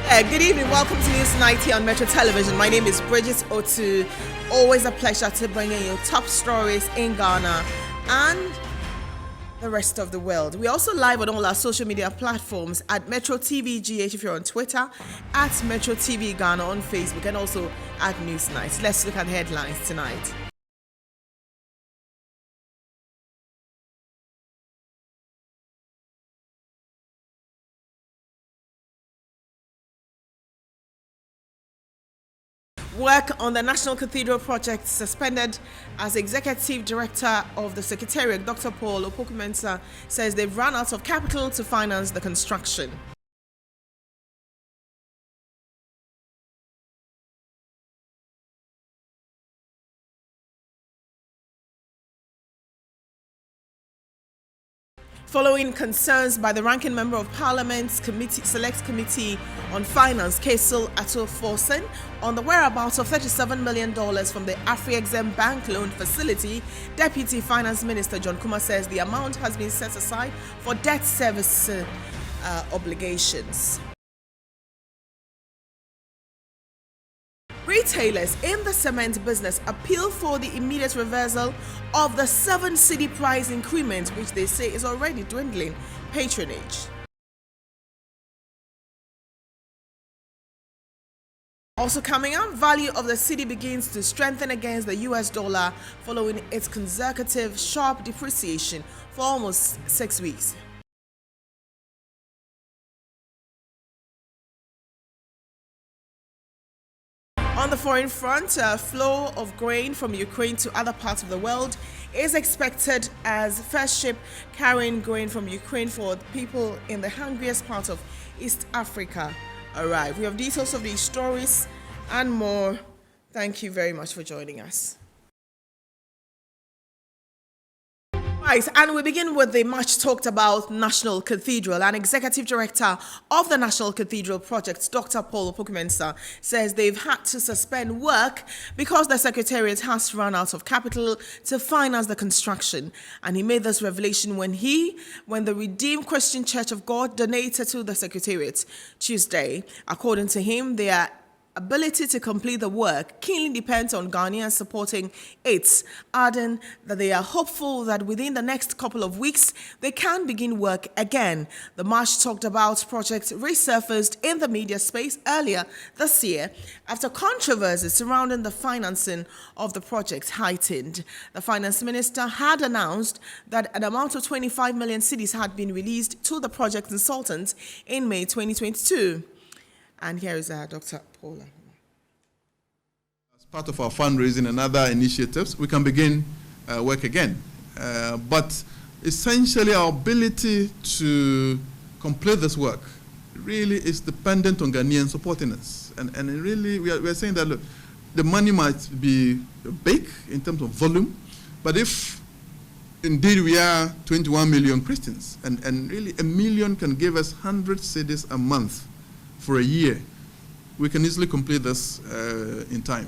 Good evening. Welcome to News 90 on Metro Television. My name is Bridget Otu. Always a pleasure to bring in you top stories in Ghana and the rest of the world. We're also live on all our social media platforms at Metro TV GH if you're on Twitter, at Metro TV Ghana on Facebook, and also at News 90. Let's look at the headlines tonight. Work on the National Cathedral project suspended as Executive Director of the Secretariat, Dr. Paul Opoku-Mensah, says they've run out of capital to finance the construction. Following concerns by the ranking member of Parliament's Select Committee on Finance, Kaisel Ato-Forsen, on the whereabouts of $37 million from the Afri-Exim Bank loan facility, Deputy Finance Minister John Kuma says the amount has been set aside for debt service obligations. Retailers in the cement business appeal for the immediate reversal of the 7 cedi price increment, which they say is already dwindling patronage. Also coming up, value of the cedi begins to strengthen against the US dollar following its consecutive sharp depreciation for almost 6 weeks. On the foreign front, flow of grain from Ukraine to other parts of the world is expected as first ship carrying grain from Ukraine for people in the hungriest part of East Africa arrive. We have details of these stories and more. Thank you very much for joining us. Right, and we begin with the much talked about National Cathedral. An executive director of the National Cathedral project, Dr. Paul Opoku-Mensah, says they've had to suspend work because the Secretariat has run out of capital to finance the construction. And he made this revelation when the Redeemed Christian Church of God donated to the Secretariat Tuesday. According to him, their ability to complete the work keenly depends on Ghanaians supporting it, adding that they are hopeful that within the next couple of weeks they can begin work again. The much talked about project resurfaced in the media space earlier this year after controversies surrounding the financing of the project heightened. The finance minister had announced that an amount of 25 million cedis had been released to the project consultants in May 2022. And here is Dr. Paula. As part of our fundraising and other initiatives, we can begin work again. But essentially, our ability to complete this work really is dependent on Ghanaians supporting us. And really, we are saying that, look, the money might be big in terms of volume, but if indeed we are 21 million Christians, and really 1 million can give us 100 cedis a month for a year, we can easily complete this in time.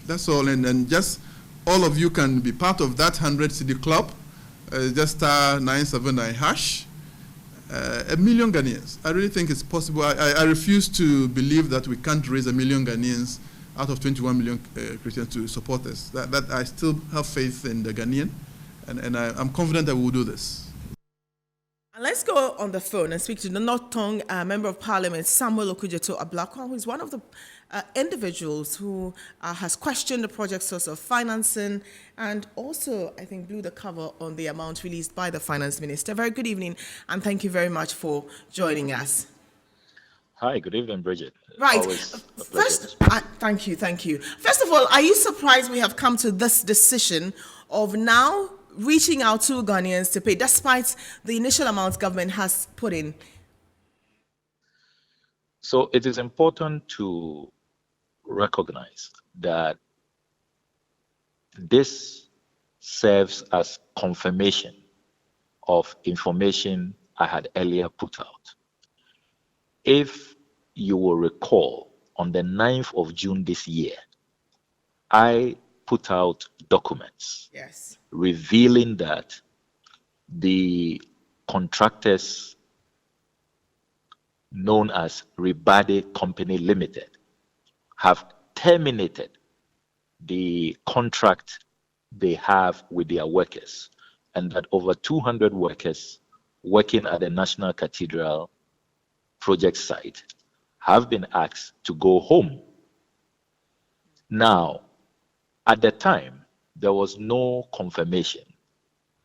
That's all, and just all of you can be part of that 100 cedi club. Just star 979 hash. 1 million Ghanaians. I really think it's possible. I refuse to believe that we can't raise 1 million Ghanaians out of 21 million Christians to support us. That I still have faith in the Ghanaian, and I'm confident that we will do this. And let's go on the phone and speak to the North Tongue Member of Parliament, Samuel Okujeto Ablakwa, who is one of the individuals who has questioned the project's source of financing and also, I think, blew the cover on the amount released by the Finance Minister. Very good evening, and thank you very much for joining us. Hi, good evening, Bridget. Right. First, thank you. First of all, are you surprised we have come to this decision of now reaching out to Ghanaians to pay, despite the initial amounts government has put in? So it is important to recognize that this serves as confirmation of information I had earlier put out. If you will recall, on the 9th of June this year, I put out documents revealing that the contractors known as Ribade Company Limited, have terminated the contract they have with their workers, and that over 200 workers working at the National Cathedral project site have been asked to go home. Now, at the time, there was no confirmation,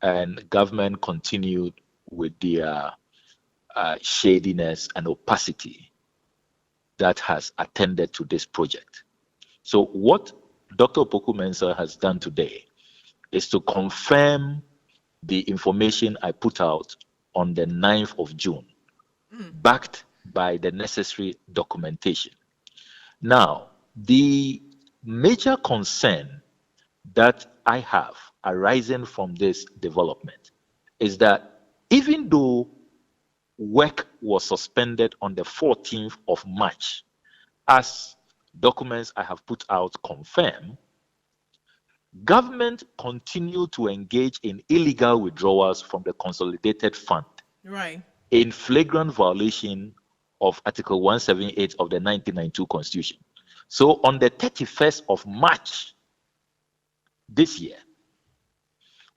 and government continued with their shadiness and opacity that has attended to this project. So what Dr. Opoku-Mensah has done today is to confirm the information I put out on the 9th of June, backed by the necessary documentation. Now, the major concern that I have arising from this development is that even though work was suspended on the 14th of March, as documents I have put out confirm, government continued to engage in illegal withdrawals from the consolidated fund, Right. in flagrant violation of Article 178 of the 1992 Constitution. So on the 31st of March this year,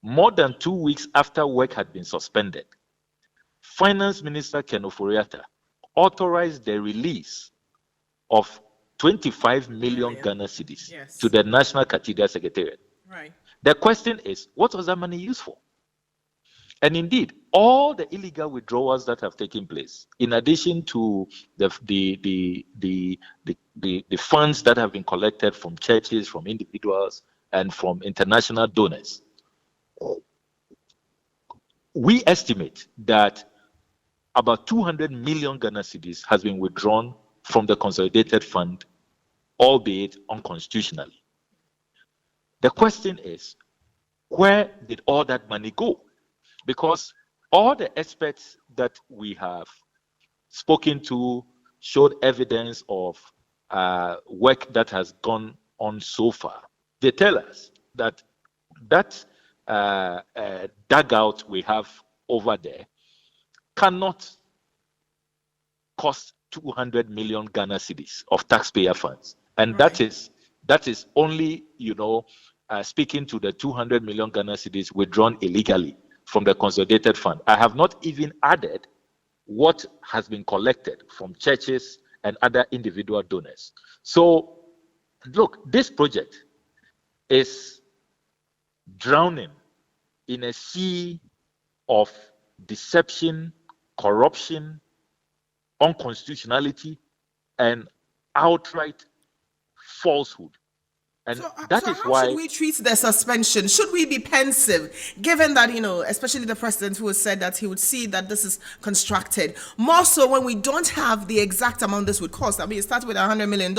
more than 2 weeks after work had been suspended, Finance Minister Ken Ofori-Atta authorized the release of 25 million Ghana cedis Yes. to the National Cathedral Secretariat. Right. The question is, what was that money used for? And indeed, all the illegal withdrawals that have taken place, in addition to the funds that have been collected from churches, from individuals, and from international donors, we estimate that about 200 million Ghana cedis has been withdrawn from the consolidated fund, albeit unconstitutionally. The question is, where did all that money go? Because all the experts that we have spoken to showed evidence of work that has gone on so far. They tell us that dugout we have over there cannot cost 200 million Ghana cedis of taxpayer funds, and Right. that is only speaking to the 200 million Ghana cedis withdrawn illegally from the consolidated fund. I have not even added what has been collected from churches and other individual donors. So, look, this project is drowning in a sea of deception, corruption, unconstitutionality, and outright falsehood. And that is how why should we treat the suspension? Should we be pensive, given that, especially the president who has said that he would see that this is constructed? More so when we don't have the exact amount this would cost. I mean, it started with $100 million.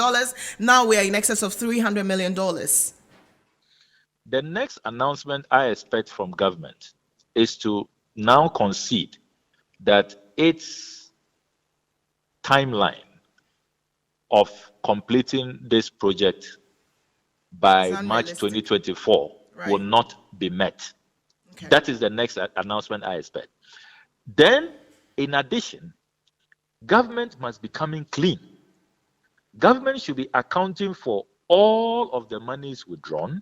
Now we are in excess of $300 million. the next announcement I expect from government is to now concede that its timeline of completing this project by It's March unrealistic. 2024 Right. will not be met. Okay. That is the next announcement I expect. Then, in addition, government must be coming clean. Government should be accounting for all of the monies withdrawn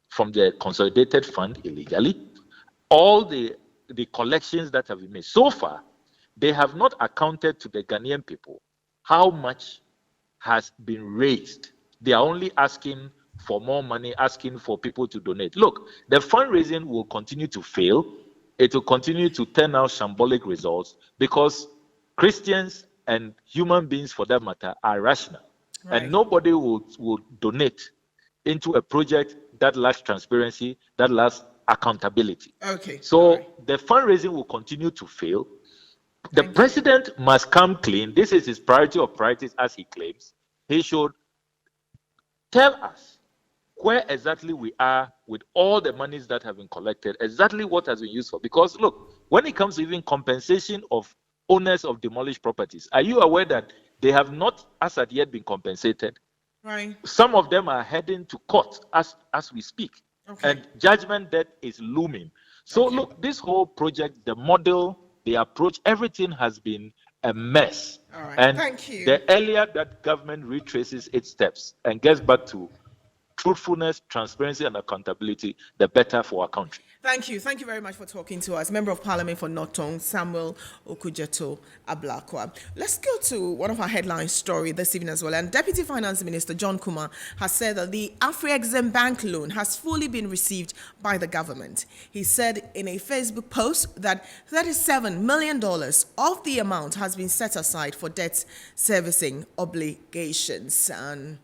from the consolidated fund illegally, all the collections that have been made. So far, they have not accounted to the Ghanaian people how much has been raised. They are only asking for more money, asking for people to donate. Look, the fundraising will continue to fail. It will continue to turn out shambolic results because Christians and human beings, for that matter, are rational. Right. And nobody will donate into a project that lacks transparency, that lacks accountability. Okay. So All right. the fundraising will continue to fail. The Thank you. president must come clean. This is his priority of priorities, as he claims. He should tell us where exactly we are with all the monies that have been collected, exactly what has been used for. Because look, when it comes to even compensation of owners of demolished properties, are you aware that they have not as at yet been compensated? Right. Some of them are heading to court as we speak. Okay. And judgment debt is looming. So Okay. look, this whole project, the model, the approach, everything has been a mess. All right. And Thank you. the earlier that government retraces its steps and gets back to truthfulness, transparency, and accountability, the better for our country. Thank you. Thank you very much for talking to us. Member of Parliament for Notong, Samuel Okujeto Ablakwa. Let's go to one of our headline story this evening as well. And Deputy Finance Minister John Kumar has said that the Afri-Exim Bank loan has fully been received by the government. He said in a Facebook post that $37 million of the amount has been set aside for debt servicing obligations. And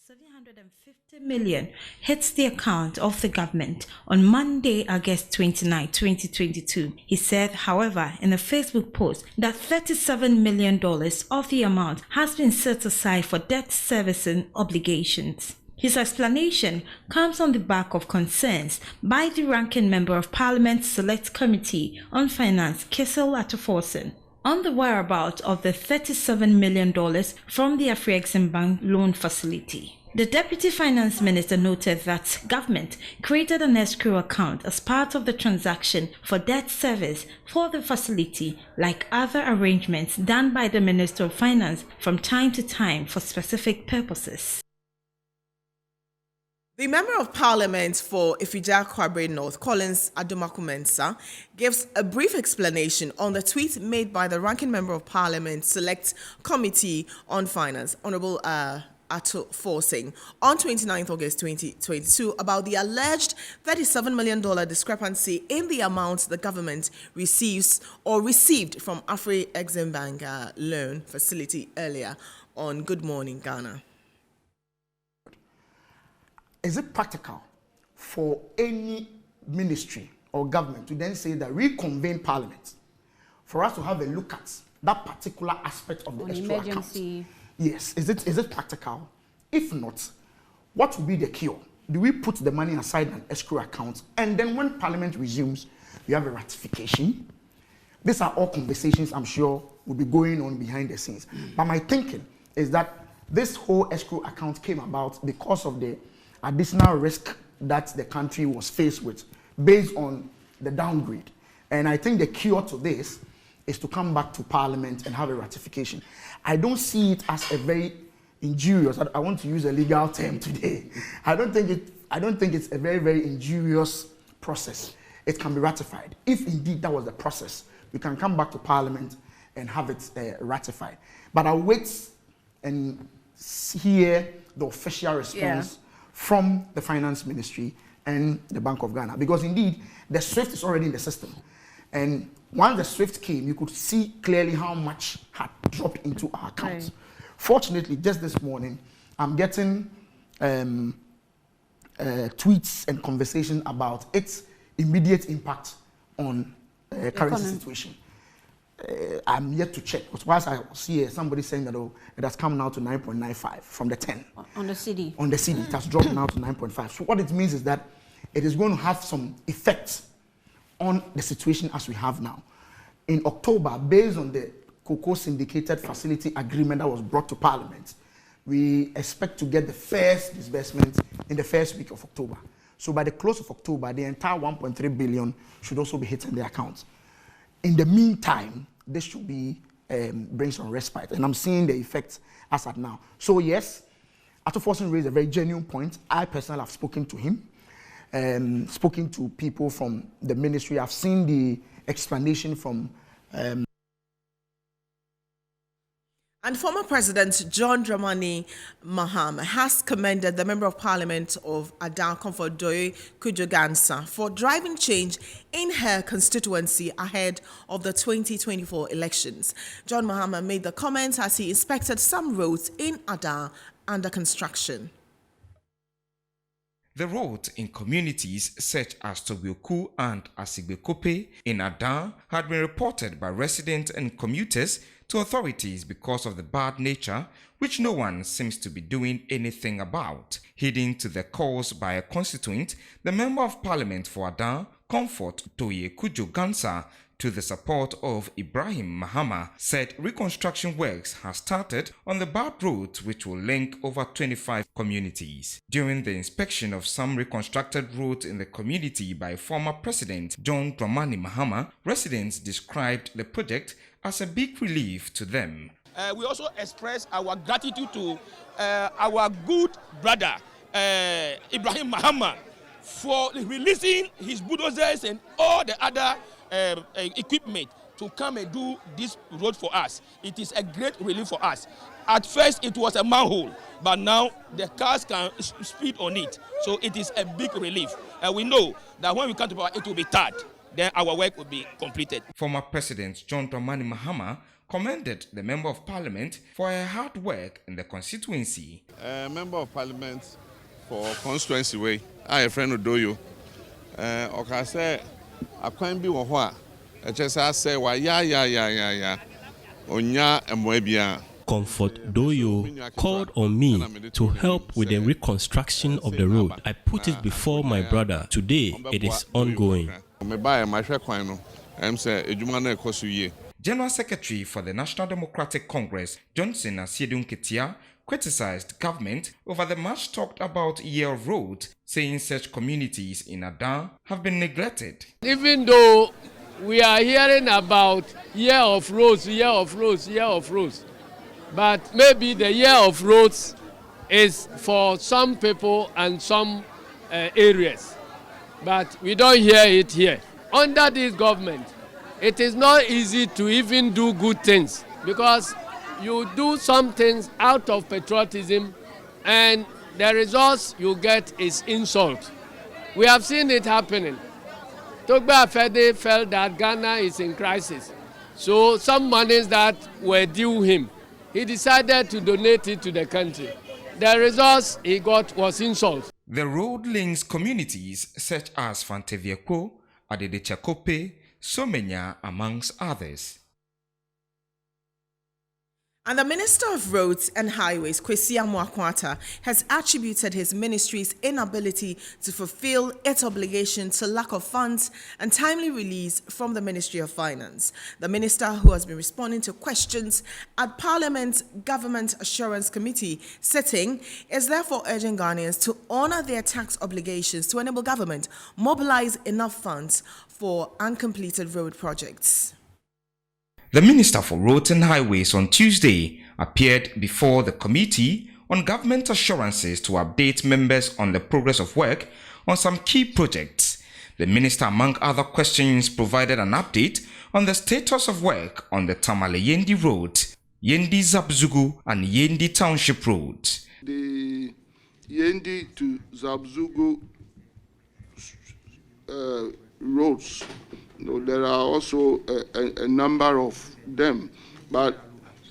750 million hits the account of the government on Monday, August 29, 2022. He said, however, in a Facebook post that $37 million of the amount has been set aside for debt servicing obligations. His explanation comes on the back of concerns by the ranking member of Parliament's Select Committee on Finance, Chancellor, on the whereabouts of the $37 million from the Afri-Exim Bank loan facility. The Deputy Finance Minister noted that government created an escrow account as part of the transaction for debt service for the facility, like other arrangements done by the Minister of Finance from time to time for specific purposes. The Member of Parliament for Ifija Kwabre North, Collins Adumaku-Mensah, gives a brief explanation on the tweet made by the Ranking Member of Parliament Select Committee on Finance, Honourable Ato Forsing, on 29th August 2022 about the alleged $37 million discrepancy in the amount the government receives or received from Afri-Exim Bank loan facility earlier on Good Morning Ghana. Is it practical for any ministry or government to then say that reconvene Parliament for us to have a look at that particular aspect of the escrow account? Yes. Is it practical? If not, what will be the cure? Do we put the money aside in an escrow account and then when Parliament resumes, we have a ratification? These are all conversations I'm sure will be going on behind the scenes. But my thinking is that this whole escrow account came about because of the additional risk that the country was faced with based on the downgrade. And I think the cure to this is to come back to Parliament and have a ratification. I don't see it as a very injurious, I want to use a legal term today. I don't think it's a very, very injurious process. It can be ratified. If indeed that was the process, we can come back to Parliament and have it ratified. But I'll wait and hear the official response from the Finance Ministry and the Bank of Ghana, because indeed the SWIFT is already in the system, and once the SWIFT came, you could see clearly how much had dropped into our accounts. Right. Fortunately, just this morning, I'm getting tweets and conversation about its immediate impact on currency situation. I'm yet to check. Because whilst I see somebody saying that it has come now to 9.95 from the 10. On the CD. On the CD. It has dropped now to 9.5. So what it means is that it is going to have some effect on the situation as we have now. In October, based on the cocoa syndicated facility agreement that was brought to Parliament, we expect to get the first disbursement in the first week of October. So by the close of October, the entire 1.3 billion should also be hitting the accounts. In the meantime, this should be bring some respite, and I'm seeing the effects as at now. So yes, Ato Forsing raised a very genuine point. I personally have spoken to him, spoken to people from the ministry. I've seen the explanation from. And former President John Dramani Mahama has commended the Member of Parliament of Adan Comfort-Doye Kujogansa for driving change in her constituency ahead of the 2024 elections. John Mahama made the comments as he inspected some roads in Adan under construction. The roads in communities such as Togyoku and Asigbekope in Adan had been reported by residents and commuters to authorities because of the bad nature, which no one seems to be doing anything about. Heeding to the calls by a constituent, the Member of Parliament for Adan, Comfort Doye Kujogansa, to the support of Ibrahim Mahama, said reconstruction works have started on the bad road which will link over 25 communities. During the inspection of some reconstructed roads in the community by former President John Dramani Mahama, residents described the project as a big relief to them. We also express our gratitude to our good brother Ibrahim Mahama for releasing his bulldozers and all the other equipment to come and do this road for us. It is a great relief for us. At first it was a manhole, but now the cars can speed on it. So it is a big relief. And we know that when we come to power, it will be tarred. Then our work will be completed. Former President John Dramani Mahama commended the Member of Parliament for her hard work in the constituency. Member of Parliament for constituency way, I a friend of Doyo. Okay, say I can't be one. I just say why ya onya emwebia. Comfort Doyo called on me to help with the reconstruction of the road. I put it before my brother. Today it is ongoing. General Secretary for the National Democratic Congress, Johnson Asiedun Ketia, criticized government over the much talked about year of road, saying such communities in Adan have been neglected. Even though we are hearing about year of roads, but maybe the year of roads is for some people and some areas, but we don't hear it here. Under this government, it is not easy to even do good things because you do some things out of patriotism and the results you get is insult. We have seen it happening. Togba Afede felt that Ghana is in crisis. So some monies that were due him, he decided to donate it to the country. The results he got was insult. The road links communities such as Fantevieko, Adedechakope, Somenya, amongst others. And the Minister of Roads and Highways, Kwesi Amoakwata, has attributed his ministry's inability to fulfill its obligation to lack of funds and timely release from the Ministry of Finance. The minister, who has been responding to questions at Parliament's Government Assurance Committee sitting, is therefore urging Ghanaians to honor their tax obligations to enable government mobilize enough funds for uncompleted road projects. The Minister for Roads and Highways on Tuesday appeared before the Committee on Government Assurances to update members on the progress of work on some key projects. The Minister, among other questions, provided an update on the status of work on the Tamale-Yendi Road, Yendi Zabzugu and Yendi Township Road. The Yendi to Zabzugu roads, there are also a number of them, but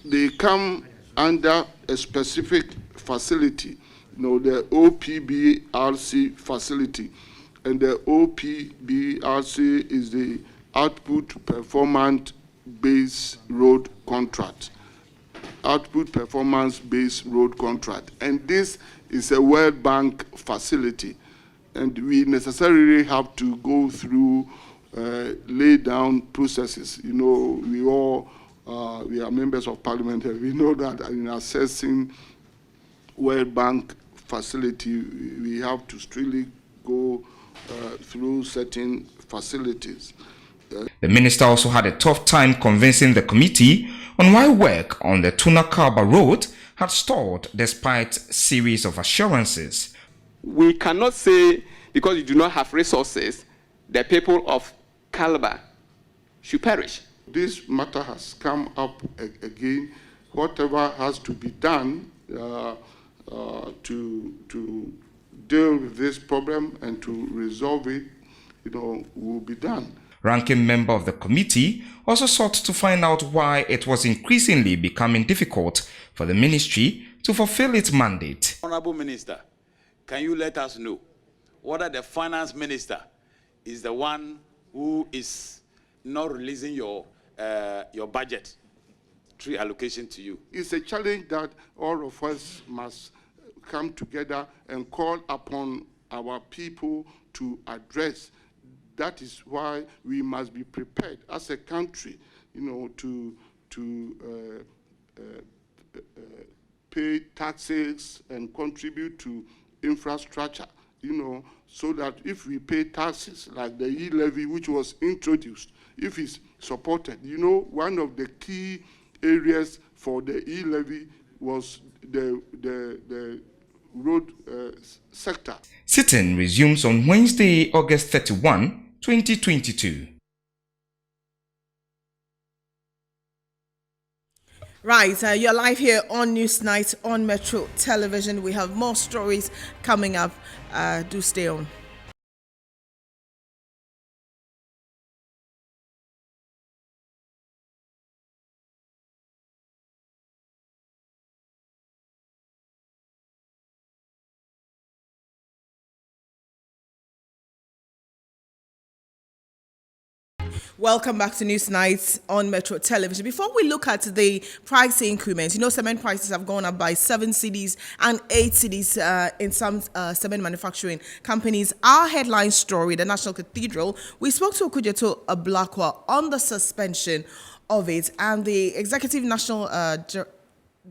they come under a specific facility, the OPBRC facility. And the OPBRC is the Output Performance Based Road Contract. Output Performance Based Road Contract. And this is a World Bank facility. And we necessarily have to go through lay down processes. We are members of Parliament here. We know that in assessing World Bank facility, we have to strictly go through certain facilities. The minister also had a tough time convincing the committee on why work on the Tuna-Kalba Road had stalled despite a series of assurances. We cannot say because you do not have resources, the people of Kalba should perish. This matter has come up again. Whatever has to be done to deal with this problem and to resolve it, will be done. Ranking member of the committee also sought to find out why it was increasingly becoming difficult for the ministry to fulfill its mandate. Honorable Minister, can you let us know whether the finance minister is the one who is not releasing your budget tree allocation to you? It's a challenge that all of us must come together and call upon our people to address that is why we must be prepared as a country, to pay taxes and contribute to infrastructure, so that if we pay taxes like the e-levy which was introduced, if it's supported, one of the key areas for the e-levy was the road sector. Sitting resumes on Wednesday, August 31, 2022. Right, you're live here on Newsnight on Metro Television. We have more stories coming up. Do stay on. Welcome back to Newsnight on Metro Television. Before we look at the price increments, cement prices have gone up by 7 cedis and 8 cedis in some cement manufacturing companies. Our headline story, the National Cathedral, we spoke to Okujeto Ablakwa on the suspension of it, and the Executive National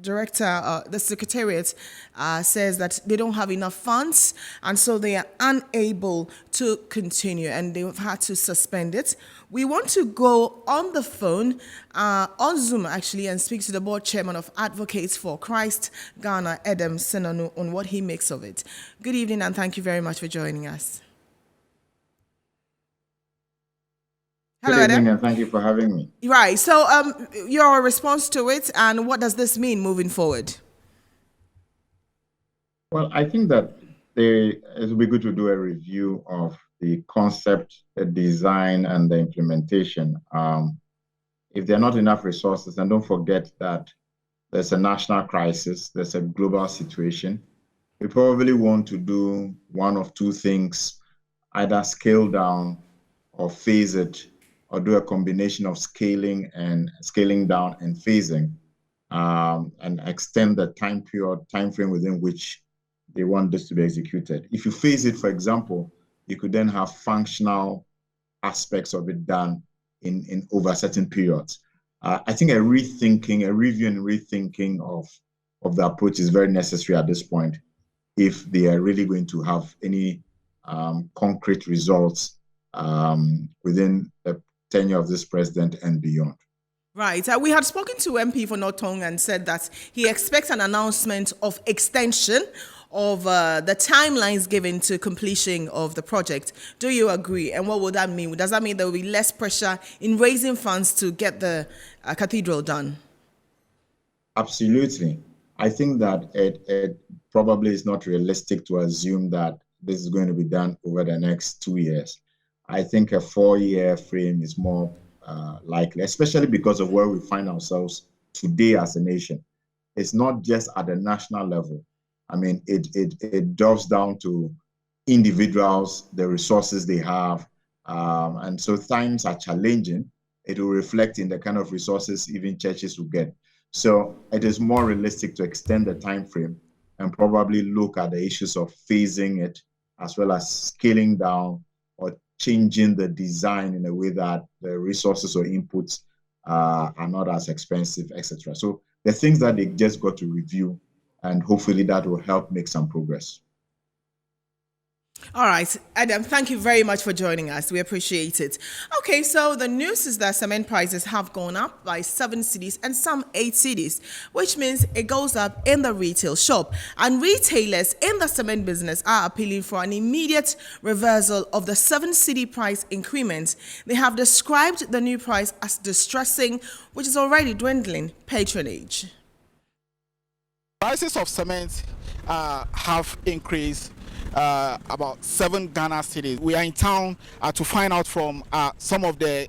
Director, the Secretariat, says that they don't have enough funds, and so they are unable to continue, and they've had to suspend it. We want to go on the phone, on Zoom actually, and speak to the board chairman of Advocates for Christ, Ghana, Edem Senanu, on what he makes of it. Good evening, and thank you very much for joining us. Hello, Good evening, Edem. and thank you for having me. Right, so your response to it, and what does this mean moving forward? Well, I think that it would be good to do a review of the concept, the design, and the implementation. If there are not enough resources, and don't forget that there's a national crisis, there's a global situation, we probably want to do one of two things: either scale down or phase it, or do a combination of scaling down and phasing, and extend the time frame within which they want this to be executed. If you phase it, for example, you could then have functional aspects of it done in over certain periods. I think a review and rethinking of the approach is very necessary at this point if they are really going to have any concrete results within the tenure of this president and beyond. Right. We had spoken to MP for Northong and said that he expects an announcement of extension of the timelines given to completion of the project. Do you agree? And what would that mean? Does that mean there will be less pressure in raising funds to get the cathedral done? Absolutely. I think that it probably is not realistic to assume that this is going to be done over the next 2 years. I think a 4-year frame is more likely, especially because of where we find ourselves today as a nation. It's not just at the national level. I mean, it delves down to individuals, the resources they have. And so times are challenging. It will reflect in the kind of resources even churches will get. So it is more realistic to extend the time frame and probably look at the issues of phasing it, as well as scaling down or changing the design in a way that the resources or inputs are not as expensive, etc. So the things that they just got to review, and hopefully that will help make some progress. All right, Adam, thank you very much for joining us. We appreciate it. Okay, so the news is that cement prices have gone up by 7 cedis and some 8 cedis, which means it goes up in the retail shop. And retailers in the cement business are appealing for an immediate reversal of the 7 cedi price increment. They have described the new price as distressing, which is already dwindling patronage. Prices of cement have increased about 7 Ghana cedis. We are in town to find out from some of the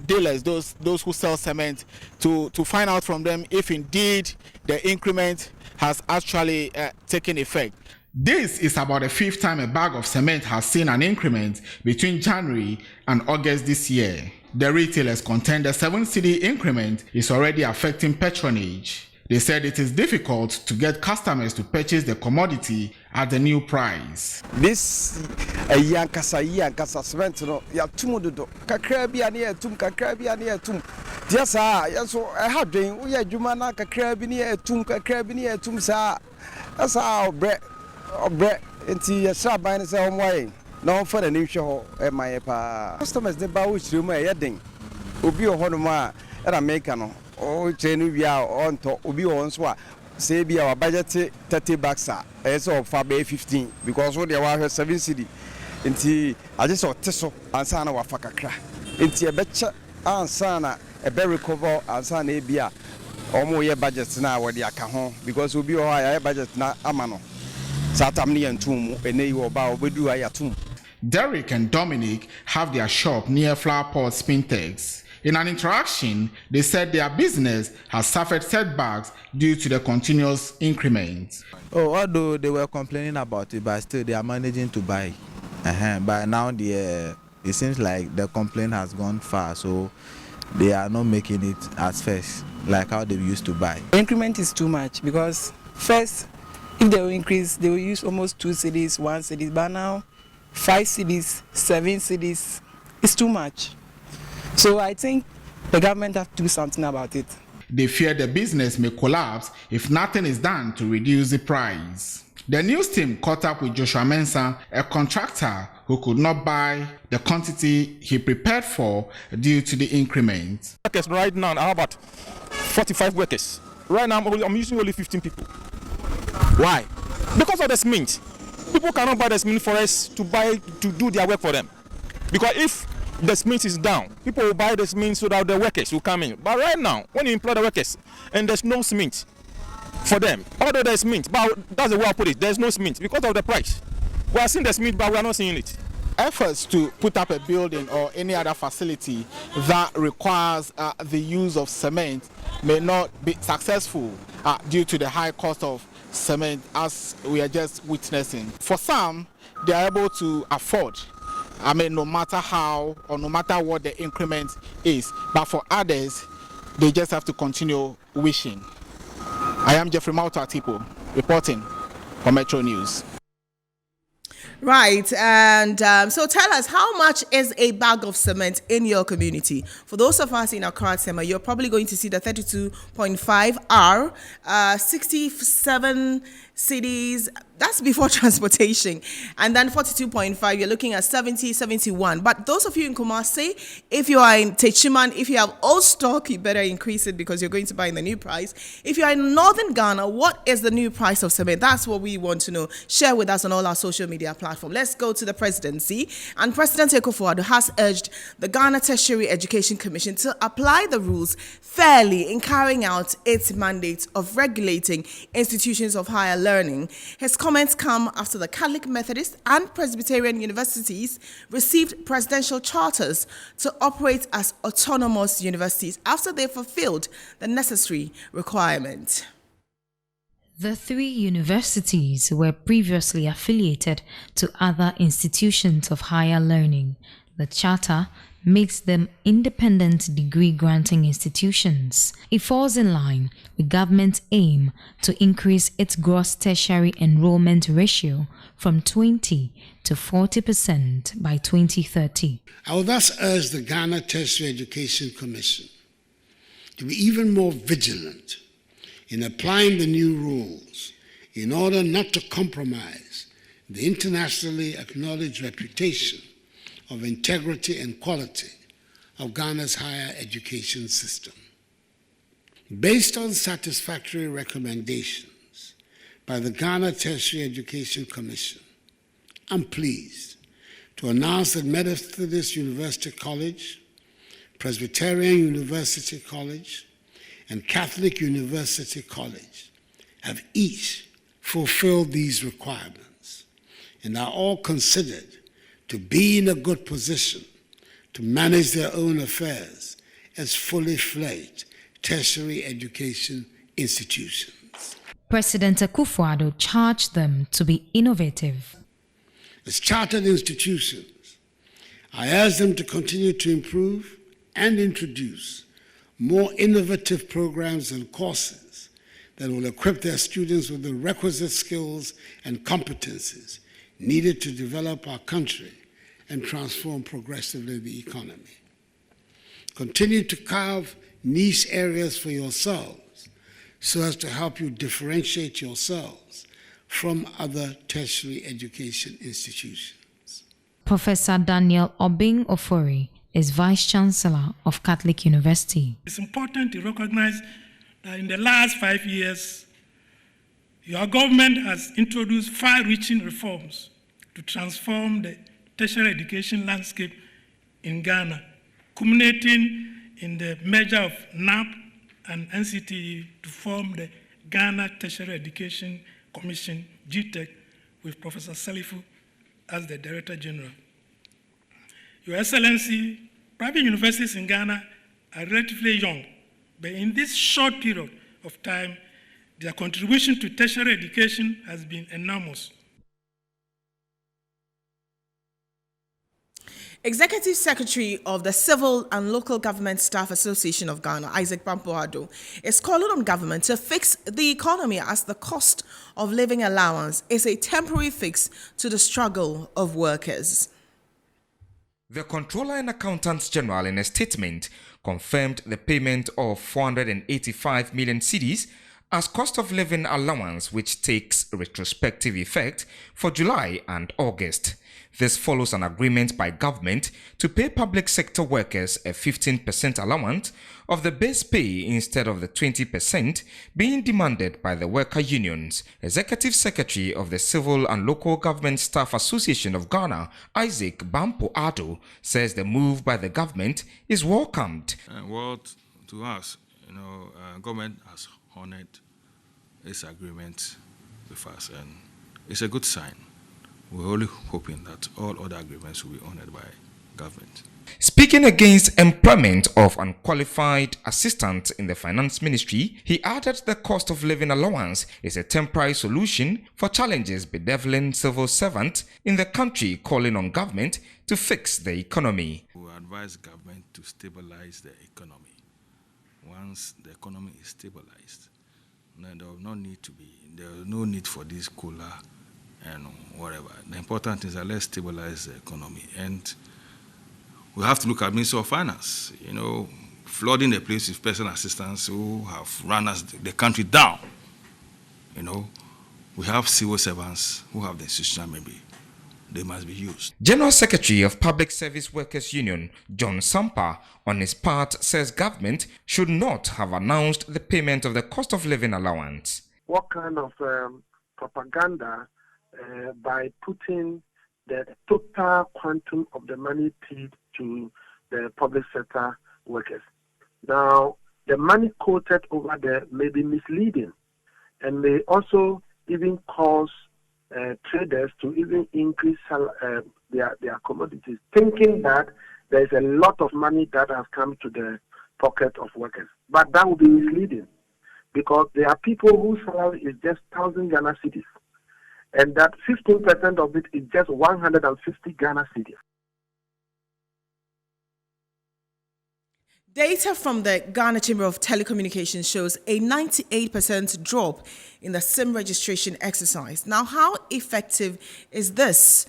dealers, those who sell cement, to find out from them if indeed the increment has actually taken effect. This is about the 5th time a bag of cement has seen an increment between January and August this year. The retailers contend the 7 cedi increment is already affecting patronage. They said it is difficult to get customers to purchase the commodity at the new price. This yankasa cement no ya tumudodo kakra bi ane etum kakra bi ane etum dia sa yeso ha dwen wo ya adwuma na kakra bi ne etum kakra bi ne etum sa asa obre enti yesra ban ne se homwaye na on fa na ni hwe ho e maye pa customers de ba wo chire mu e yeden obi o hono ma era make no o chire no bia on to obi o nso a say be our budget 30 bucks so for 15 because what they were 7 cedi nti I just saw teso ansa na wa fakakra nti e becha ansa na e be recover ansa na e bia omo ye budget na we dey aka ho because obi o ha budget na amano satam ne yantum enei wo ba obedu ayatum. Derek and Dominic have their shop near Flower Pot Spintex. In an interaction, they said their business has suffered setbacks due to the continuous increments. Oh, although they were complaining about it, but still they are managing to buy. But now it seems like the complaint has gone far, so they are not making it as first, like how they used to buy. The increment is too much because first, if they will increase, they will use almost 2 cedis, 1 cedi, but now 5 cedis, 7 cedis, it's too much. So I think the government has to do something about it. They fear the business may collapse if nothing is done to reduce the price. The news team caught up with Joshua Mensah, a contractor who could not buy the quantity he prepared for due to the increment. Workers right now, I have about 45 workers. Right now, I'm using only 15 people. Why? Because of the cement. People cannot buy the cement for us to do their work for them. Because if the cement is down, people will buy the cement so that the workers will come in. But right now, when you employ the workers and there's no cement for them, although there's cement, but that's the way I put it, there's no cement because of the price. We are seeing the cement, but we are not seeing it. Efforts to put up a building or any other facility that requires the use of cement may not be successful due to the high cost of cement, as we are just witnessing. For some, they are able to afford, no matter how or no matter what the increment is. But for others, they just have to continue wishing. I am Jeffrey Mauta-Tipo, reporting for Metro News. Right, and so tell us, how much is a bag of cement in your community? For those of us in Accra, Tema, you're probably going to see the 32.5 R, 67 cities. That's before transportation. And then 42.5, you're looking at 70, 71. But those of you in Kumasi, if you are in Techiman, if you have old stock, you better increase it because you're going to buy in the new price. If you are in Northern Ghana, what is the new price of cement? That's what we want to know. Share with us on all our social media platforms. Let's go to the presidency. And President Akufo-Addo has urged the Ghana Tertiary Education Commission to apply the rules fairly in carrying out its mandate of regulating institutions of higher learning. His comments come after the Catholic, Methodist, and Presbyterian universities received presidential charters to operate as autonomous universities after they fulfilled the necessary requirement. The 3 universities were previously affiliated to other institutions of higher learning. The charter makes them independent degree-granting institutions. It falls in line with government's aim to increase its gross tertiary enrollment ratio from 20 to 40% by 2030. I will thus urge the Ghana Tertiary Education Commission to be even more vigilant in applying the new rules in order not to compromise the internationally acknowledged reputation of integrity and quality of Ghana's higher education system. Based on satisfactory recommendations by the Ghana Tertiary Education Commission, I'm pleased to announce that Methodist University College, Presbyterian University College, and Catholic University College have each fulfilled these requirements and are all considered to be in a good position to manage their own affairs as fully fledged tertiary education institutions. President Akufo-Addo charged them to be innovative. As chartered institutions, I urge them to continue to improve and introduce more innovative programs and courses that will equip their students with the requisite skills and competencies needed to develop our country and transform progressively the economy. Continue to carve niche areas for yourselves so as to help you differentiate yourselves from other tertiary education institutions. Professor Daniel Obing Ofori is Vice Chancellor of Catholic University. It's important to recognize that in the last 5 years, your government has introduced far-reaching reforms to transform the tertiary education landscape in Ghana, culminating in the merger of NAP and NCTE to form the Ghana Tertiary Education Commission, GTEC, with Professor Salifu as the Director General. Your Excellency, private universities in Ghana are relatively young, but in this short period of time, their contribution to tertiary education has been enormous. Executive Secretary of the Civil and Local Government Staff Association of Ghana, Isaac Bampoado, is calling on government to fix the economy as the cost of living allowance is a temporary fix to the struggle of workers. The Controller and Accountants General in a statement confirmed the payment of 485 million cedis as cost of living allowance, which takes retrospective effect for July and August. This follows an agreement by government to pay public sector workers a 15% allowance of the base pay instead of the 20% being demanded by the worker unions. Executive Secretary of the Civil and Local Government Staff Association of Ghana, Isaac Bampoado, says the move by the government is welcomed. Well, to us, government has honored this agreement with us, and it's a good sign. We're only hoping that all other agreements will be honored by government. Speaking against employment of unqualified assistants in the finance ministry, he added the cost of living allowance is a temporary solution for challenges bedeviling civil servants in the country, calling on government to fix the economy. We advise government to stabilize the economy. Once the economy is stabilized, then there is no need for this cooler and whatever. The important thing is that let's stabilize the economy. And we have to look at Ministry of Finance, flooding the place with personal assistants who have run us the country down. We have civil servants who have the institutional memory. They must be used. General Secretary of Public Service Workers Union, John Sampa, on his part, says government should not have announced the payment of the cost of living allowance. What kind of propaganda by putting the total quantum of the money paid to the public sector workers? Now, the money quoted over there may be misleading and may also even cause traders to even increase their commodities, thinking that there is a lot of money that has come to the pocket of workers. But that would be misleading, because there are people whose salary is just 1,000 Ghana cedis, and that 15% of it is just 150 Ghana cedis. Data from the Ghana Chamber of Telecommunications shows a 98% drop in the SIM registration exercise. Now, how effective is this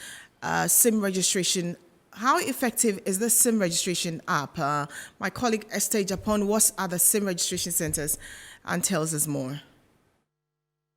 SIM registration? How effective is this SIM registration app? My colleague Esther Japan was at the SIM registration centers and tells us more.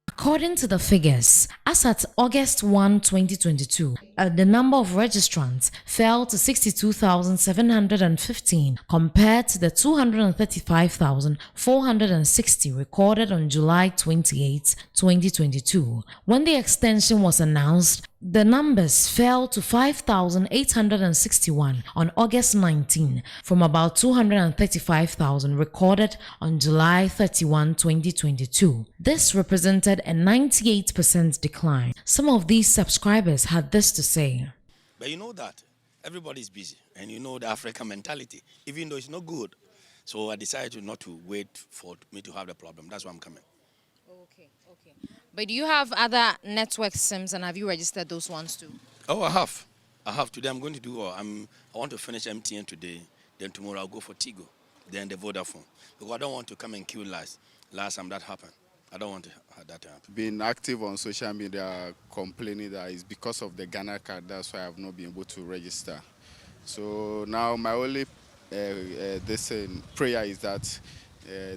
According to the figures, as at August 1, 2022, the number of registrants fell to 62,715 compared to the 235,460 recorded on July 28, 2022. When the extension was announced, the numbers fell to 5,861 on August 19 from about 235,000 recorded on July 31, 2022. This represented a 98% decline. Some of these subscribers had this to say. But you know that everybody's busy, and you know the African mentality, even though it's not good. So I decided not to wait for me to have the problem. That's why I'm coming. Okay. But do you have other network SIMs, and have you registered those ones too? Oh, I have. Today I'm going to do, I want to finish MTN today. Then tomorrow I'll go for Tigo. Then the Vodafone. Because I don't want to come and queue last time that happened. I don't want that to happen. Being active on social media, complaining that it's because of the Ghana card, that's why I've not been able to register. So now my only prayer is that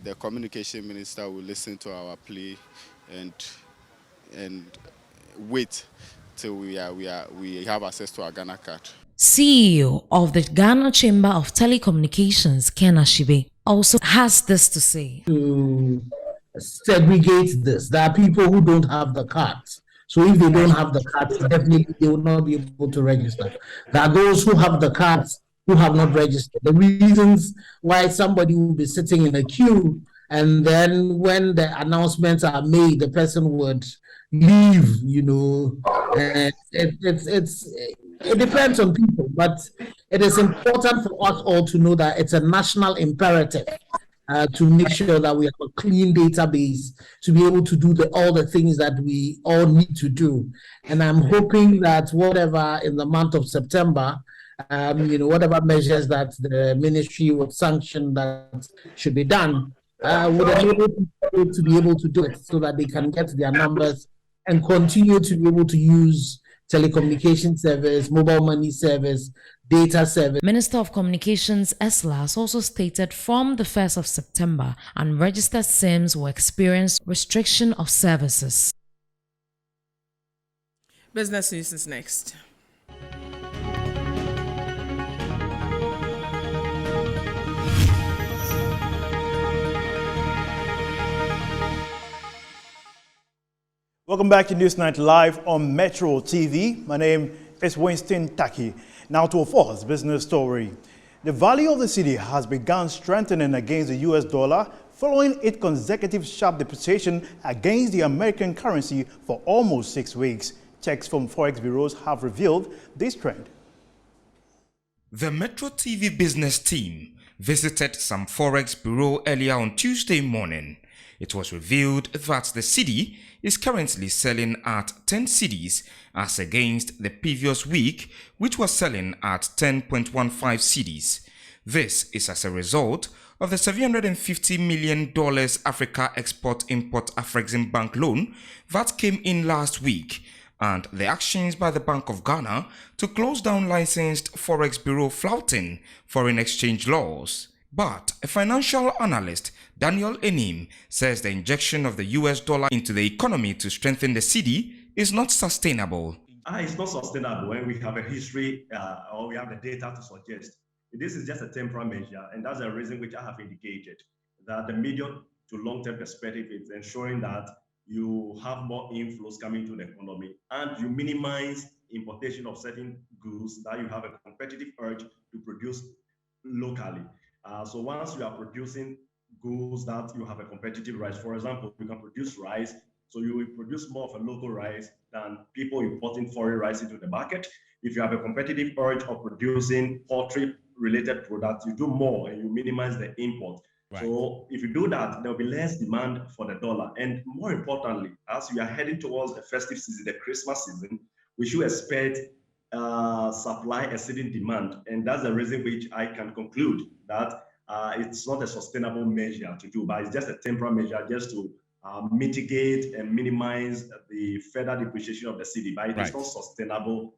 the communication minister will listen to our plea and wait till we have access to our Ghana card. CEO of the Ghana Chamber of Telecommunications, Ken Ashibe, also has this to say. To segregate this, there are people who don't have the cards. So if they don't have the cards, definitely they will not be able to register. There are those who have the cards who have not registered. The reasons why somebody will be sitting in a queue and then when the announcements are made, the person would leave, it depends on people, but it is important for us all to know that it's a national imperative to make sure that we have a clean database to be able to do all the things that we all need to do. And I'm hoping that whatever in the month of September, whatever measures that the ministry would sanction that should be done, would enable people to be able to do it so that they can get their numbers and continue to be able to use telecommunication service, mobile money service, data service. Minister of Communications Eslas also stated from the 1st of September, unregistered SIMs will experience restriction of services. Business news is next. Welcome back to Newsnight Live on Metro TV. My name is Winston Taki. Now to a fourth business story. The value of the cedi has begun strengthening against the US dollar following its consecutive sharp depreciation against the American currency for almost 6 weeks. Checks from Forex bureaus have revealed this trend. The Metro TV business team visited some Forex bureau earlier on Tuesday morning. It was revealed that the cedi is currently selling at 10 cedis as against the previous week, which was selling at 10.15 cedis. This is as a result of the $750 million Africa Export-Import Afrexim Bank loan that came in last week, and the actions by the Bank of Ghana to close down licensed Forex bureau flouting foreign exchange laws. But a financial analyst, Daniel Enim, says the injection of the US dollar into the economy to strengthen the cedi is not sustainable. It's not sustainable when we have a history or we have the data to suggest. This is just a temporary measure, and that's the reason which I have indicated, that the medium to long-term perspective is ensuring that you have more inflows coming to the economy and you minimize importation of certain goods that you have a competitive urge to produce locally. So once you are producing goods that you have a competitive rice, for example, you can produce rice, so you will produce more of a local rice than people importing foreign rice into the market. If you have a competitive urge of producing poultry-related products, you do more and you minimize the import. Right. So if you do that, there will be less demand for the dollar. And more importantly, as we are heading towards the festive season, the Christmas season, we should expect supply exceeding demand. And that's the reason which I can conclude that it's not a sustainable measure to do, but it's just a temporary measure just to mitigate and minimize the further depreciation of the cedi, but it's not sustainable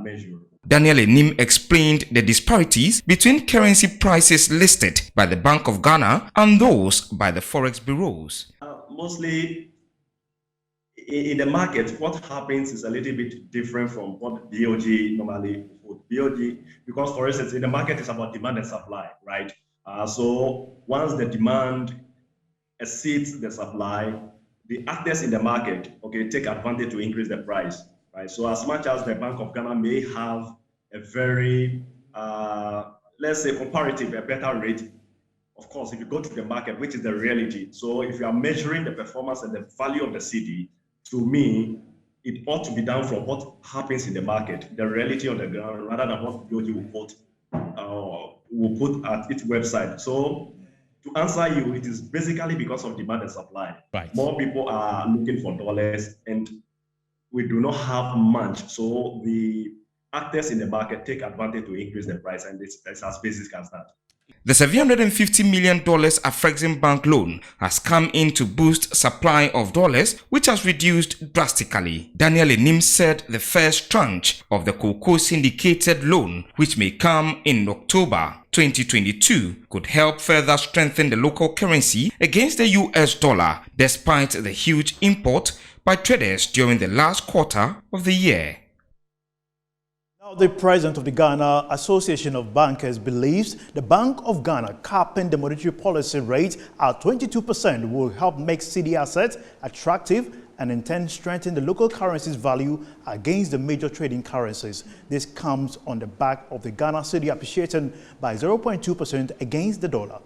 measure. Daniel Enim explained the disparities between currency prices listed by the Bank of Ghana and those by the Forex bureaus. Mostly in the market, what happens is a little bit different from what BOG normally would. BOG, because for instance, in the market, it's about demand and supply, right? So once the demand exceeds the supply, the actors in the market, take advantage to increase the price, right? So as much as the Bank of Ghana may have a very, let's say, comparative, a better rate, of course, if you go to the market, which is the reality. So if you are measuring the performance and the value of the cedi, to me, it ought to be down from what happens in the market, the reality on the ground, rather than what BOG will put at its website. So to answer you, it is basically because of demand and supply. Right. More people are looking for dollars and we do not have much. So the actors in the market take advantage to increase the price, and it's as basic as that. The $750 million Afrexim Bank loan has come in to boost supply of dollars, which has reduced drastically. Daniel Enim said the first tranche of the cocoa syndicated loan, which may come in October 2022, could help further strengthen the local currency against the US dollar, despite the huge import by traders during the last quarter of the year. Now, the president of the Ghana Association of Bankers believes the Bank of Ghana capping the monetary policy rate at 22% will help make cedi assets attractive and in turn strengthen the local currency's value against the major trading currencies. This comes on the back of the Ghana cedi appreciating by 0.2% against the dollar.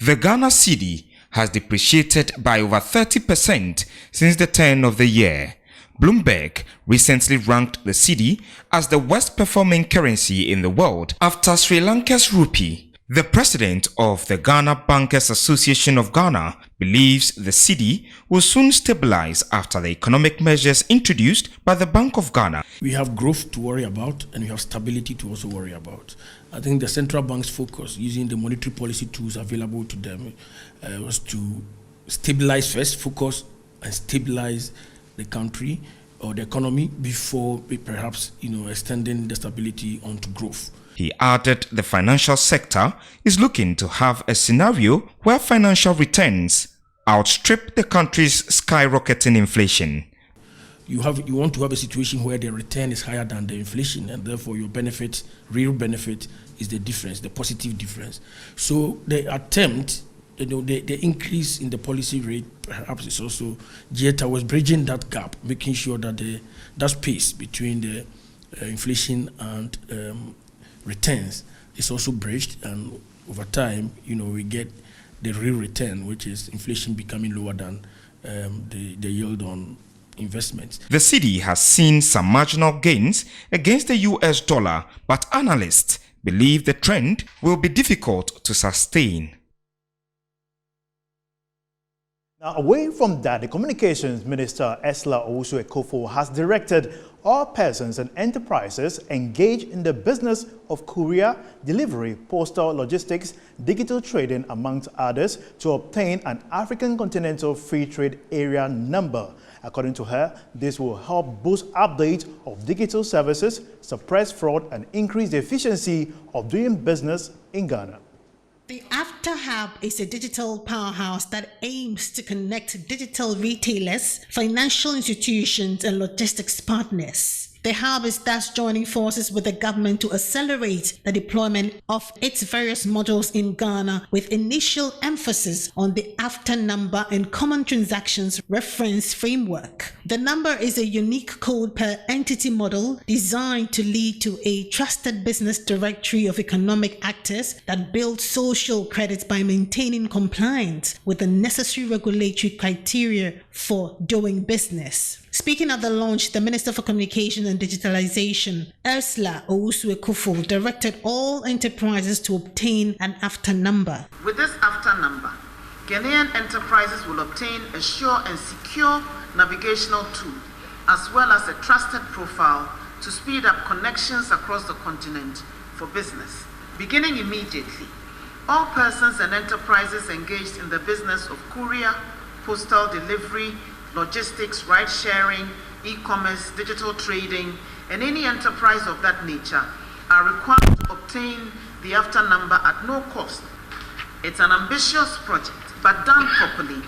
The Ghana cedi has depreciated by over 30% since the turn of the year. Bloomberg recently ranked the cedi as the worst performing currency in the world after Sri Lanka's rupee. The president of the Ghana Bankers Association of Ghana believes the cedi will soon stabilize after the economic measures introduced by the Bank of Ghana. We have growth to worry about and we have stability to also worry about. I think the central bank's focus using the monetary policy tools available to them was to stabilize first, focus and stabilize the country or the economy before perhaps extending the stability onto growth. He added the financial sector is looking to have a scenario where financial returns outstrip the country's skyrocketing inflation. You want to have a situation where the return is higher than the inflation, and therefore your benefit, real benefit, is the difference, the positive difference. So the attempt, the increase in the policy rate perhaps is also geared towards bridging that gap, making sure that that space between the inflation and returns is also bridged, and over time, we get the real return, which is inflation becoming lower than the yield on investments. The cedi has seen some marginal gains against the US dollar, but analysts believe the trend will be difficult to sustain. Now, away from that, the Communications Minister Esla Owusu-Ekofo has directed all persons and enterprises engaged in the business of courier, delivery, postal logistics, digital trading, amongst others, to obtain an African Continental Free Trade Area number. According to her, this will help boost update of digital services, suppress fraud, and increase the efficiency of doing business in Ghana. The After Hub is a digital powerhouse that aims to connect digital retailers, financial institutions, and logistics partners. The hub is thus joining forces with the government to accelerate the deployment of its various models in Ghana, with initial emphasis on the After number and common transactions reference framework. The number is a unique code per entity model designed to lead to a trusted business directory of economic actors that build social credit by maintaining compliance with the necessary regulatory criteria for doing business. Speaking at the launch, the Minister for Communications and Digitalization, Esla Owusu-Ekofo, directed all enterprises to obtain an After number. With this After number, Ghanaian enterprises will obtain a sure and secure navigational tool, as well as a trusted profile to speed up connections across the continent for business. Beginning immediately, all persons and enterprises engaged in the business of courier, postal delivery, logistics, ride-sharing, e-commerce, digital trading, and any enterprise of that nature are required to obtain the After number at no cost. It's an ambitious project, but done properly,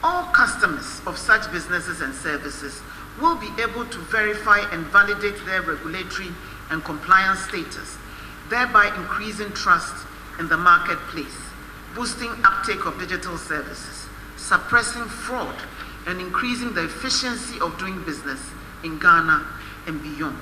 all customers of such businesses and services will be able to verify and validate their regulatory and compliance status, thereby increasing trust in the marketplace, boosting uptake of digital services, suppressing fraud, and increasing the efficiency of doing business in Ghana and beyond.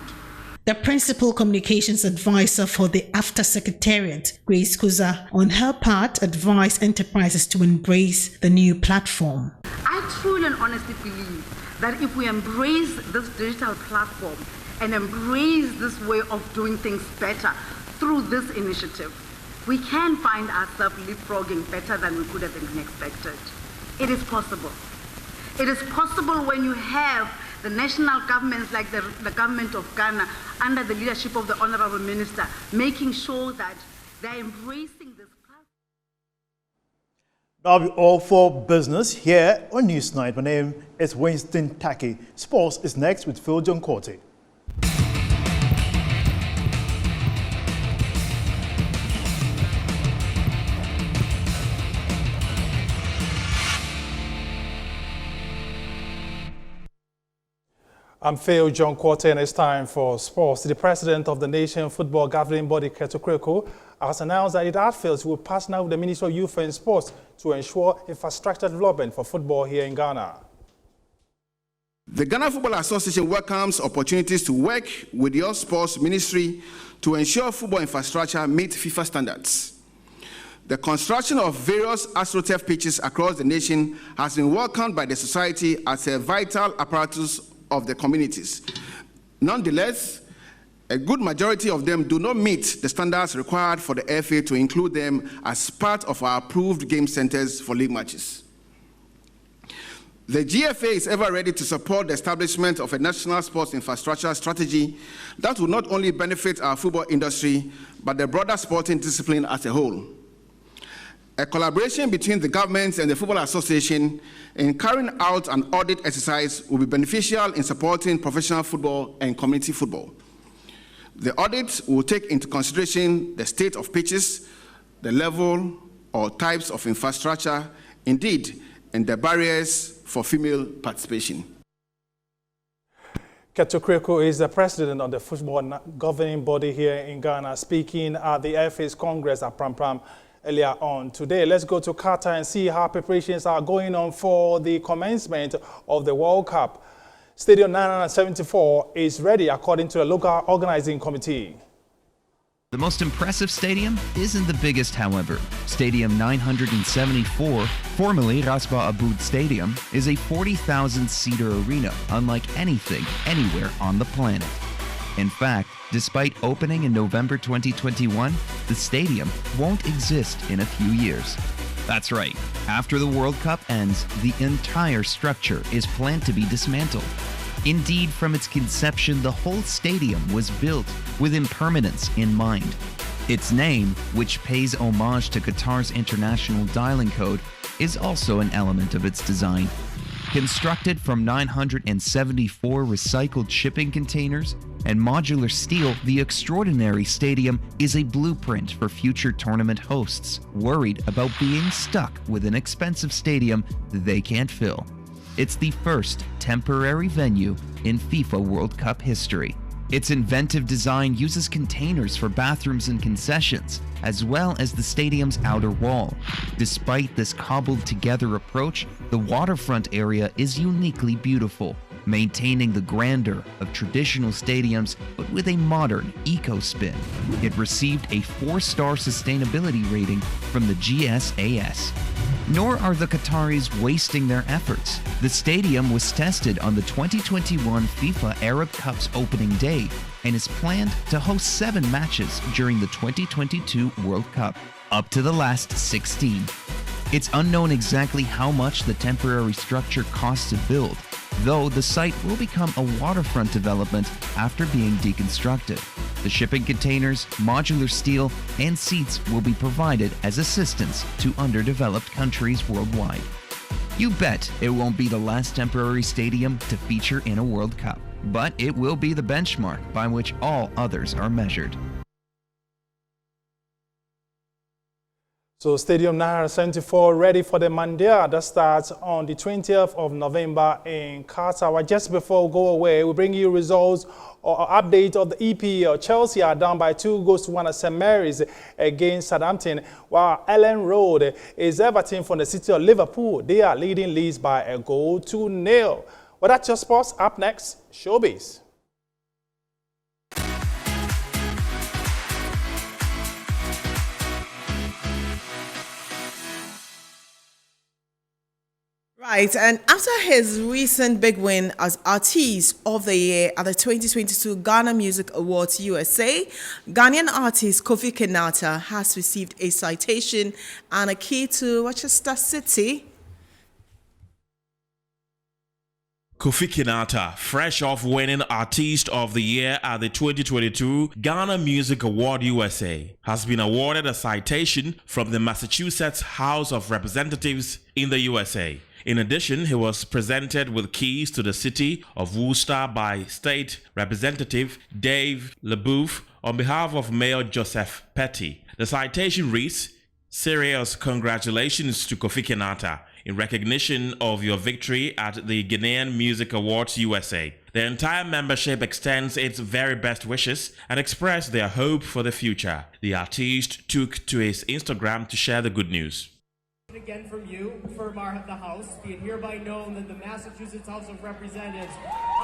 The Principal Communications Advisor for the After Secretariat, Grace Kuza, on her part, advised enterprises to embrace the new platform. I truly and honestly believe that if we embrace this digital platform and embrace this way of doing things better through this initiative, we can find ourselves leapfrogging better than we could have been expected. It is possible. It is possible when you have the national governments like the government of Ghana under the leadership of the Honorable Minister making sure that They're embracing this. That'll be all for business here on Newsnight. My name is Winston Taki. Sports is next with Phil John Corte. I'm Phil John Corte, and it's time for sports. The president of the Nation Football Governing Body, Telecommunications, has announced that it feels will partner with the Ministry of Youth and Sports to ensure infrastructure development for football here in Ghana. The Ghana Football Association welcomes opportunities to work with your sports ministry to ensure football infrastructure meets FIFA standards. The construction of various AstroTurf pitches across the nation has been welcomed by the society as a vital apparatus of the communities. Nonetheless, a good majority of them do not meet the standards required for the FA to include them as part of our approved game centers for league matches. The GFA is ever ready to support the establishment of a national sports infrastructure strategy that will not only benefit our football industry, but the broader sporting discipline as a whole. A collaboration between the government and the Football Association in carrying out an audit exercise will be beneficial in supporting professional football and community football. The audit will take into consideration the state of pitches, the level or types of infrastructure, indeed, and the barriers for female participation. Keto Kreko is the president of the football governing body here in Ghana, speaking at the FA's Congress at Pram Pram earlier on today. Let's go to Qatar and see how preparations are going on for the commencement of the World Cup. Stadium 974 is ready according to the local organizing committee. The most impressive stadium isn't the biggest, however. Stadium 974, formerly Rasba Aboud Stadium, is a 40,000-seater arena unlike anything anywhere on the planet. In fact, despite opening in November 2021, the stadium won't exist in a few years. That's right. After the World Cup ends, the entire structure is planned to be dismantled. Indeed, from its conception, the whole stadium was built with impermanence in mind. Its name, which pays homage to Qatar's international dialing code, is also an element of its design. Constructed from 974 recycled shipping containers and modular steel, the extraordinary stadium is a blueprint for future tournament hosts worried about being stuck with an expensive stadium they can't fill. It's the first temporary venue in FIFA World Cup history. Its inventive design uses containers for bathrooms and concessions, as well as the stadium's outer wall. Despite this cobbled-together approach, the waterfront area is uniquely beautiful, maintaining the grandeur of traditional stadiums but with a modern eco-spin. It received a 4-star sustainability rating from the GSAS. Nor are the Qataris wasting their efforts. The stadium was tested on the 2021 FIFA Arab Cup's opening day and is planned to host 7 matches during the 2022 World Cup, up to the last 16. It's unknown exactly how much the temporary structure costs to build, though the site will become a waterfront development after being deconstructed. The shipping containers, modular steel, and seats will be provided as assistance to underdeveloped countries worldwide. You bet it won't be the last temporary stadium to feature in a World Cup, but it will be the benchmark by which all others are measured. So Stadium 974 ready for the Mandia that starts on the 20th of November in Qatar. Well, just before we go away, we bring you results or update of the EPL. Chelsea are down by 2-1 at St. Mary's against Southampton, while Ellen Road is Everton from the city of Liverpool. They are leading Leeds by a 2-0. Well, that's your sports. Up next, Showbiz. Right, and after his recent big win as Artist of the Year at the 2022 Ghana Music Awards USA, Ghanaian artist Kofi Kenata has received a citation and a key to Rochester City. Kofi Kinata, fresh off winning Artist of the Year at the 2022 Ghana Music Award USA, has been awarded a citation from the Massachusetts House of Representatives in the USA. In addition, he was presented with keys to the city of Worcester by State Representative Dave LeBoeuf on behalf of Mayor Joseph Petty. The citation reads, "Serious congratulations to Kofi Kinata in recognition of your victory at the Ghanaian Music Awards USA. The entire membership extends its very best wishes and express their hope for the future." The artist took to his Instagram to share the good news. Again from you, from the House, be it hereby known that the Massachusetts House of Representatives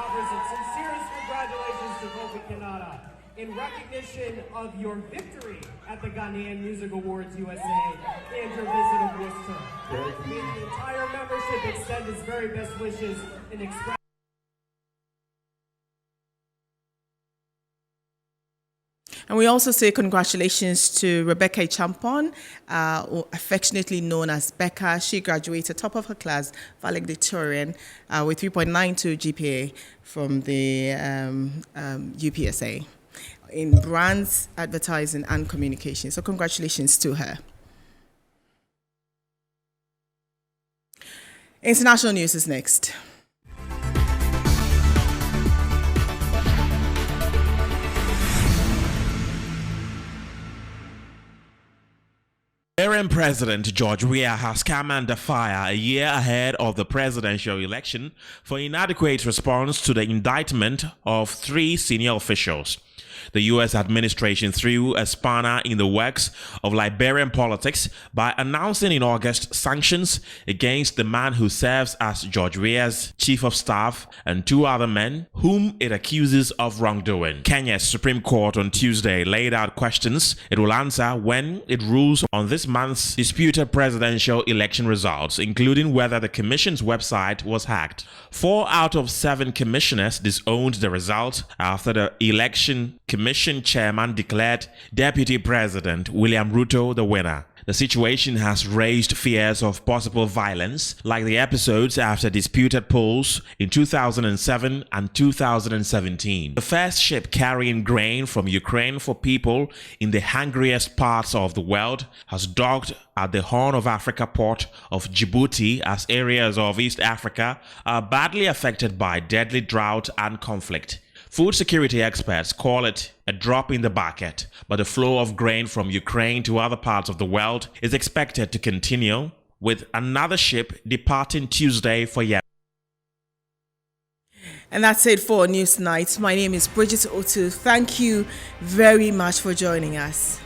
offers its sincerest congratulations to Kofi Kinata in recognition of your victory at the Ghanaian Music Awards USA and your visit of Worcester. May the entire membership extend its very best wishes and express. And we also say congratulations to Rebecca Champon, affectionately known as Becca. She graduated top of her class, valedictorian, with 3.92 GPA from the UPSA in brands, advertising, and communication. So congratulations to her. International news is next. Liberian President George Weah has come under fire a year ahead of the presidential election for inadequate response to the indictment of 3 senior officials. The U.S. administration threw a spanner in the works of Liberian politics by announcing in August sanctions against the man who serves as George Weah's chief of staff and 2 other men whom it accuses of wrongdoing. Kenya's Supreme Court on Tuesday laid out questions it will answer when it rules on this month's disputed presidential election results, including whether the commission's website was hacked. 4 out of 7 commissioners disowned the result after the election commission chairman declared Deputy President William Ruto the winner. The situation has raised fears of possible violence, like the episodes after disputed polls in 2007 and 2017. The first ship carrying grain from Ukraine for people in the hungriest parts of the world has docked at the Horn of Africa port of Djibouti as areas of East Africa are badly affected by deadly drought and conflict. Food security experts call it a drop in the bucket, but the flow of grain from Ukraine to other parts of the world is expected to continue, with another ship departing Tuesday for Yemen. And that's it for News Night. My name is Bridget Otu. Thank you very much for joining us.